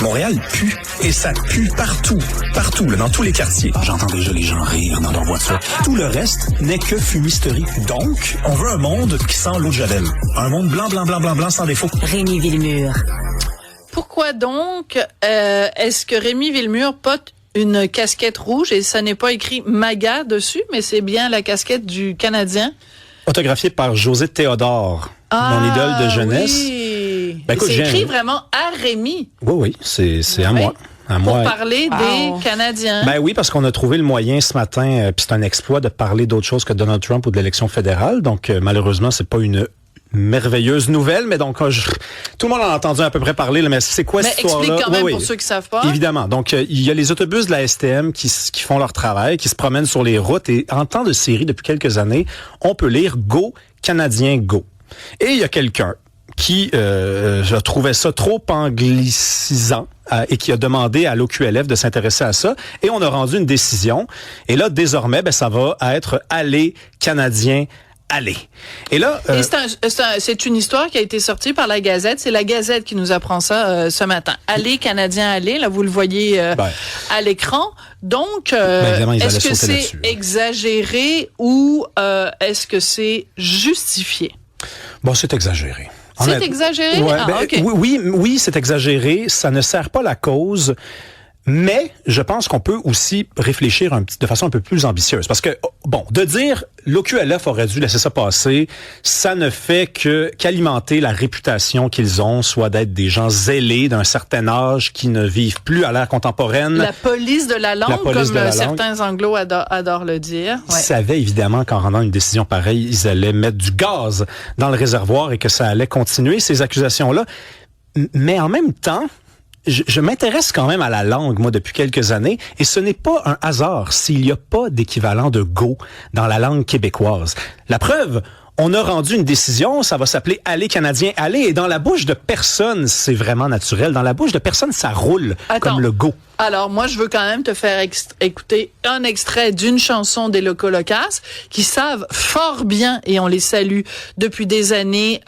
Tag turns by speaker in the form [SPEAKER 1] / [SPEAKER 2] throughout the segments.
[SPEAKER 1] Montréal pue. Et ça pue partout. Partout, là, dans tous les quartiers. J'entends déjà les gens rire dans leur voiture. Tout le reste n'est que fumisterie. Donc, on veut un monde qui sent l'eau de Javel. Un monde blanc, blanc, blanc, blanc, blanc, sans défaut.
[SPEAKER 2] Rémi Villemur.
[SPEAKER 3] Pourquoi donc est-ce que Rémi Villemur porte une casquette rouge et ça n'est pas écrit MAGA dessus, mais c'est bien la casquette du Canadien?
[SPEAKER 4] Autographié par José Théodore, mon idole de jeunesse.
[SPEAKER 3] Oui.
[SPEAKER 4] Ben, écoute,
[SPEAKER 3] c'est écrit vraiment à Rémi.
[SPEAKER 4] Oui, c'est à
[SPEAKER 3] Oui.
[SPEAKER 4] moi. À
[SPEAKER 3] Pour
[SPEAKER 4] moi.
[SPEAKER 3] parler des Canadiens.
[SPEAKER 4] Ben oui, parce qu'on a trouvé le moyen ce matin, puis c'est un exploit de parler d'autre chose que Donald Trump ou de l'élection fédérale. Donc, malheureusement, c'est pas une merveilleuse nouvelle, mais donc tout le monde en a entendu à peu près parler, là, mais c'est quoi cette histoire-là?
[SPEAKER 3] Explique quand même pour ceux qui savent pas.
[SPEAKER 4] Évidemment. Donc, il y a les autobus de la STM qui font leur travail, qui se promènent sur les routes, et en temps de série, depuis quelques années, on peut lire « Go, Canadien, go ». Et il y a quelqu'un qui je trouvais ça trop anglicisant et qui a demandé à l'OQLF de s'intéresser à ça. Et on a rendu une décision. Et là, désormais, ça va être « Allez, Canadien, allez ». Et là,
[SPEAKER 3] et c'est une histoire qui a été sortie par la Gazette. C'est la Gazette qui nous apprend ça ce matin. Allez, Canadien, allez. Là, vous le voyez à l'écran. Donc, est-ce que c'est exagéré ou est-ce que c'est justifié?
[SPEAKER 4] Bon, c'est exagéré.
[SPEAKER 3] C'est exagéré?
[SPEAKER 4] Ouais,
[SPEAKER 3] OK.
[SPEAKER 4] Oui, c'est exagéré. Ça ne sert pas la cause. Mais je pense qu'on peut aussi réfléchir de façon un peu plus ambitieuse. Parce que, de dire l'OQLF aurait dû laisser ça passer, ça ne fait qu'alimenter la réputation qu'ils ont, soit d'être des gens zélés d'un certain âge qui ne vivent plus à l'ère contemporaine.
[SPEAKER 3] La police de la langue, certains anglos adorent le dire.
[SPEAKER 4] Ils savaient évidemment qu'en rendant une décision pareille, ils allaient mettre du gaz dans le réservoir et que ça allait continuer, ces accusations-là. Mais en même temps, je m'intéresse quand même à la langue, moi, depuis quelques années, et ce n'est pas un hasard s'il n'y a pas d'équivalent de go dans la langue québécoise. La preuve, on a rendu une décision, ça va s'appeler « Allez, Canadien, allez », et dans la bouche de personne, c'est vraiment naturel. Dans la bouche de personne, ça roule comme le go.
[SPEAKER 3] Alors, moi, je veux quand même te faire écouter un extrait d'une chanson des Loco Locas qui savent fort bien, et on les salue depuis des années,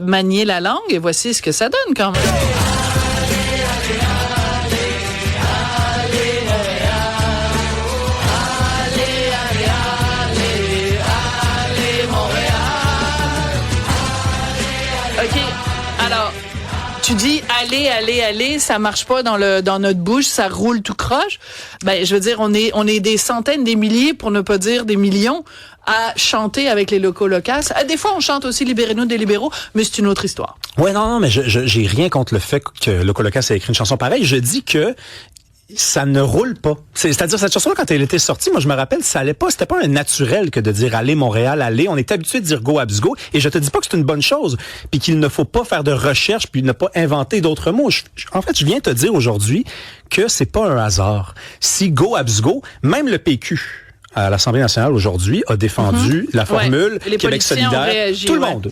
[SPEAKER 3] manier la langue, et voici ce que ça donne quand même. Tu dis allez, allez, allez, ça marche pas dans notre bouche, ça roule tout croche. Ben, je veux dire, on est des centaines, des milliers, pour ne pas dire des millions, à chanter avec les Loco Locas. Des fois, on chante aussi Libérez-nous des libéraux, mais c'est une autre histoire.
[SPEAKER 4] Ouais, non, mais j'ai rien contre le fait que Loco Locas ait écrit une chanson pareille. Je dis que ça ne roule pas. C'est-à-dire, cette chanson-là, quand elle était sortie, moi, je me rappelle, ça allait pas, c'était pas un naturel que de dire allez, Montréal, allez. On est habitué de dire go, Habs, go. Et je te dis pas que c'est une bonne chose. Puis qu'il ne faut pas faire de recherche puis ne pas inventer d'autres mots. En fait, je viens te dire aujourd'hui que c'est pas un hasard. Si go, Habs, go, même le PQ, à l'Assemblée nationale aujourd'hui, a défendu la formule Québec solidaire.
[SPEAKER 3] Réagi,
[SPEAKER 4] tout le monde.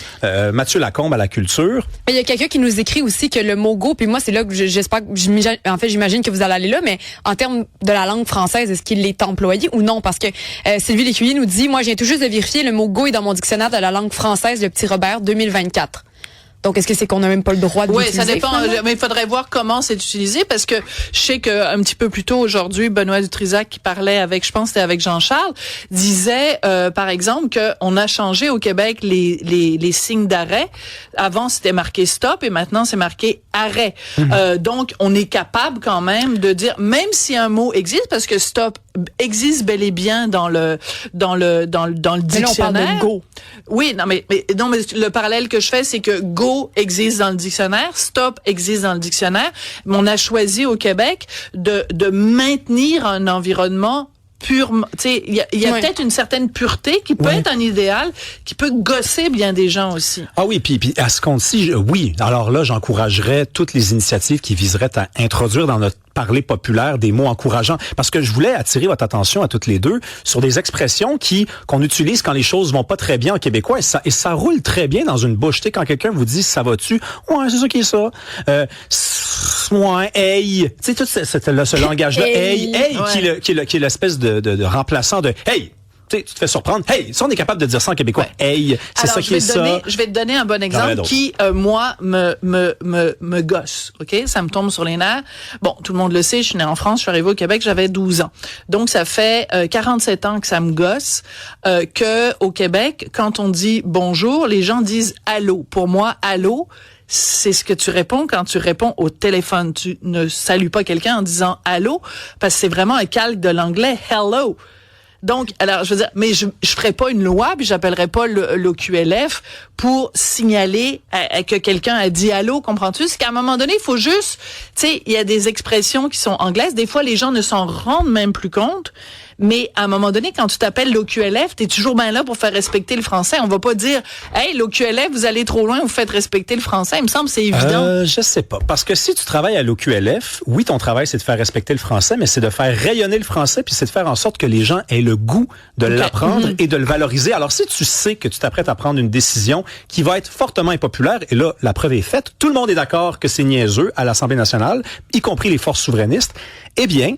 [SPEAKER 4] Mathieu Lacombe à la culture.
[SPEAKER 2] Il y a quelqu'un qui nous écrit aussi que le mot go, puis moi c'est là que j'espère, j'imagine que vous allez aller là, mais en termes de la langue française, est-ce qu'il est employé ou non? Parce que Sylvie Lécuyer nous dit, moi je viens tout juste de vérifier, le mot go est dans mon dictionnaire de la langue française, le petit Robert 2024. Donc, est-ce que c'est qu'on n'a même pas le droit de l'utiliser?
[SPEAKER 3] Oui, ça dépend. Mais il faudrait voir comment c'est utilisé, parce que je sais qu'un petit peu plus tôt aujourd'hui, Benoît Dutrisac, qui parlait avec, je pense que c'était avec Jean-Charles, disait, par exemple, qu'on a changé au Québec les signes d'arrêt. Avant, c'était marqué stop et maintenant, c'est marqué arrêt. Donc, on est capable quand même de dire, même si un mot existe, parce que stop existe bel et bien dans le dictionnaire.
[SPEAKER 2] Mais là, on parle de go.
[SPEAKER 3] Oui, non, mais le parallèle que je fais, c'est que go existe dans le dictionnaire, stop existe dans le dictionnaire, mais on a choisi au Québec de maintenir un environnement purement, tu sais, il y a peut-être une certaine pureté qui peut être un idéal, qui peut gosser bien des gens aussi.
[SPEAKER 4] Ah oui, puis à ce compte-ci, oui. Alors là, j'encouragerais toutes les initiatives qui viseraient à introduire dans notre parler populaire des mots encourageants, parce que je voulais attirer votre attention à toutes les deux sur des expressions qu'on utilise quand les choses vont pas très bien en québécois, et ça roule très bien dans une bouche. Tu sais, quand quelqu'un vous dit ça va-tu, ouais, c'est ça qui est ça. Ouais, hey, tu sais, tout ce langage-là, hey, qui est l'espèce de remplaçant de hey. tu te fais surprendre. Hey, si on est capable de dire ça en québécois, hey, c'est
[SPEAKER 3] alors,
[SPEAKER 4] ça qui est ça.
[SPEAKER 3] Je vais te donner un bon exemple qui, moi, me gosse. OK? Ça me tombe sur les nerfs. Bon, tout le monde le sait, je suis née en France, je suis arrivée au Québec, j'avais 12 ans. Donc, ça fait 47 ans que ça me gosse que au Québec, quand on dit bonjour, les gens disent allô. Pour moi, allô, c'est ce que tu réponds quand tu réponds au téléphone. Tu ne salues pas quelqu'un en disant allô, parce que c'est vraiment un calque de l'anglais hello. Donc, alors, je veux dire, mais je ferais pas une loi, puis j'appellerais pas l'OQLF pour signaler que quelqu'un a dit allô, comprends-tu? C'est qu'à un moment donné, il faut juste, tu sais, il y a des expressions qui sont anglaises. Des fois, les gens ne s'en rendent même plus compte. Mais à un moment donné, quand tu t'appelles l'OQLF, t'es toujours bien là pour faire respecter le français. On va pas dire, hey, l'OQLF, vous allez trop loin, vous faites respecter le français. Il me semble que c'est évident.
[SPEAKER 4] Je sais pas. Parce que si tu travailles à l'OQLF, oui, ton travail, c'est de faire respecter le français, mais c'est de faire rayonner le français, puis c'est de faire en sorte que les gens aient le goût de l'apprendre et de le valoriser. Alors, si tu sais que tu t'apprêtes à prendre une décision qui va être fortement impopulaire, et là, la preuve est faite, tout le monde est d'accord que c'est niaiseux à l'Assemblée nationale, y compris les forces souverainistes, eh bien,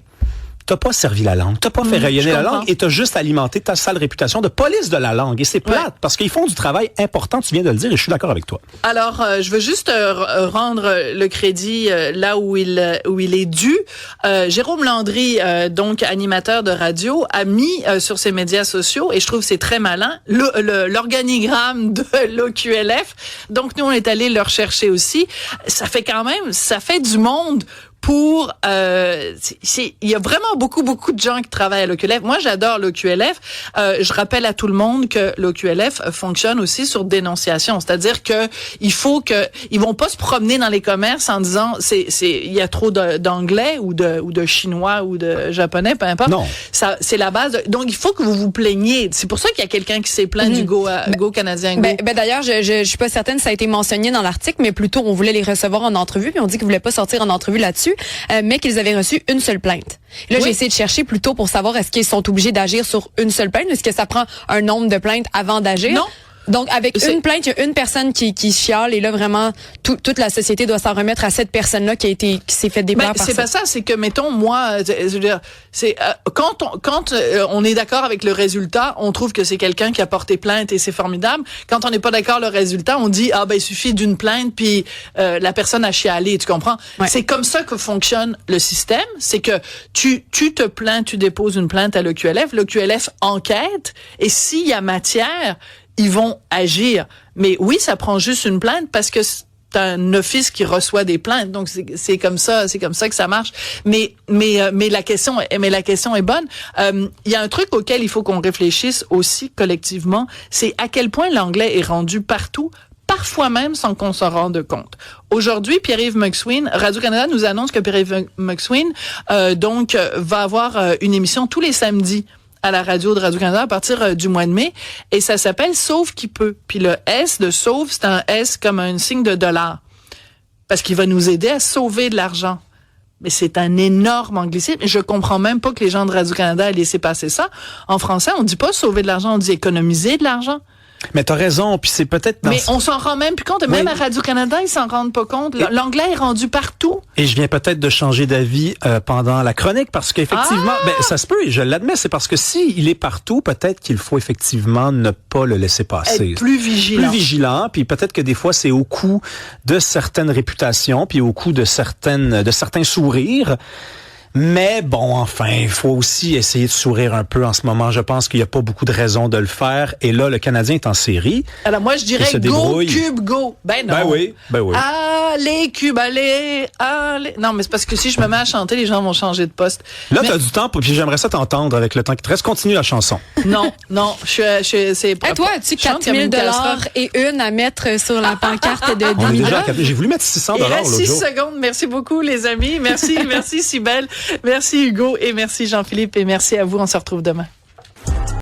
[SPEAKER 4] t'as pas servi la langue, t'as pas fait rayonner la langue et t'as juste alimenté ta sale réputation de police de la langue. Et c'est plate parce qu'ils font du travail important, tu viens de le dire et je suis d'accord avec toi.
[SPEAKER 3] Alors, je veux juste rendre le crédit là où il est dû. Jérôme Landry, donc animateur de radio, a mis sur ses médias sociaux, et je trouve que c'est très malin, l'organigramme de l'OQLF. Donc, nous, on est allé le rechercher aussi. Ça fait du monde pour il y a vraiment beaucoup de gens qui travaillent à l'OQLF. Moi, j'adore l'OQLF. Je rappelle à tout le monde que l'OQLF fonctionne aussi sur dénonciation, c'est-à-dire que ils vont pas se promener dans les commerces en disant il y a trop d'anglais ou de chinois ou de japonais, peu importe.
[SPEAKER 4] Non.
[SPEAKER 3] Ça c'est la base. Donc il faut que vous vous plaigniez. C'est pour ça qu'il y a quelqu'un qui s'est plaint du Go canadien Go.
[SPEAKER 2] Ben d'ailleurs, je suis pas certaine si ça a été mentionné dans l'article, mais plutôt on voulait les recevoir en entrevue, puis on dit qu'ils voulaient pas sortir en entrevue là-dessus. Mais qu'ils avaient reçu une seule plainte. Là, j'ai essayé de chercher plutôt pour savoir est-ce qu'ils sont obligés d'agir sur une seule plainte, est-ce que ça prend un nombre de plaintes avant d'agir?
[SPEAKER 3] Non.
[SPEAKER 2] Donc, avec une plainte, il y a une personne qui chiale et là, vraiment, toute la société doit s'en remettre à cette personne-là qui s'est fait déplaire par ça.
[SPEAKER 3] C'est pas ça, c'est que, mettons, moi, je veux dire, c'est, quand on est d'accord avec le résultat, on trouve que c'est quelqu'un qui a porté plainte et c'est formidable. Quand on n'est pas d'accord le résultat, on dit, il suffit d'une plainte puis la personne a chialé, tu comprends? Ouais. C'est comme ça que fonctionne le système, c'est que tu te plains, tu déposes une plainte à l'OQLF enquête et s'il y a matière, ils vont agir. Mais oui, ça prend juste une plainte parce que c'est un office qui reçoit des plaintes. Donc c'est comme ça que ça marche. Mais la question est bonne. Il y a un truc auquel il faut qu'on réfléchisse aussi collectivement, c'est à quel point l'anglais est rendu partout, parfois même sans qu'on s'en rende compte. Aujourd'hui, Pierre-Yves McSween, Radio-Canada nous annonce que Pierre-Yves McSween va avoir une émission tous les samedis à la radio de Radio-Canada à partir du mois de mai, et ça s'appelle Sauve qui peut. Puis le S de sauve, c'est un S comme un signe de $, parce qu'il va nous aider à sauver de l'argent. Mais c'est un énorme anglicisme, et je comprends même pas que les gens de Radio-Canada aient laissé passer ça. En français, on dit pas sauver de l'argent, on dit économiser de l'argent.
[SPEAKER 4] Mais t'as raison, puis c'est peut-être...
[SPEAKER 3] Mais on s'en rend même plus compte. Même à Radio-Canada, ils s'en rendent pas compte. L'anglais est rendu partout.
[SPEAKER 4] Et je viens peut-être de changer d'avis pendant la chronique, parce qu'effectivement, ça se peut, et je l'admets, c'est parce que s'il est partout, peut-être qu'il faut effectivement ne pas le laisser passer.
[SPEAKER 3] Être plus vigilant.
[SPEAKER 4] Plus vigilant, puis peut-être que des fois, c'est au coût de certaines réputations, puis au coût de certains sourires. Mais bon, enfin, il faut aussi essayer de sourire un peu en ce moment. Je pense qu'il n'y a pas beaucoup de raisons de le faire. Et là, le Canadien est en série.
[SPEAKER 3] Alors moi, je dirais go, Cube, go. Ben non.
[SPEAKER 4] Ben oui.
[SPEAKER 3] Allez, Cube, allez. Non, mais c'est parce que si je me mets à chanter, les gens vont changer de poste.
[SPEAKER 4] Là, t'as du temps, puis j'aimerais ça t'entendre avec le temps qui te reste. Continue la chanson.
[SPEAKER 3] Non, c'est pas...
[SPEAKER 2] Toi, as-tu 4 000 $ et une à mettre sur la pancarte de 10 000 $?
[SPEAKER 4] J'ai voulu mettre 600 $.
[SPEAKER 3] Il reste 6 secondes. Merci beaucoup, les amis. Merci Cybèle. Merci Hugo et merci Jean-Philippe et merci à vous. On se retrouve demain.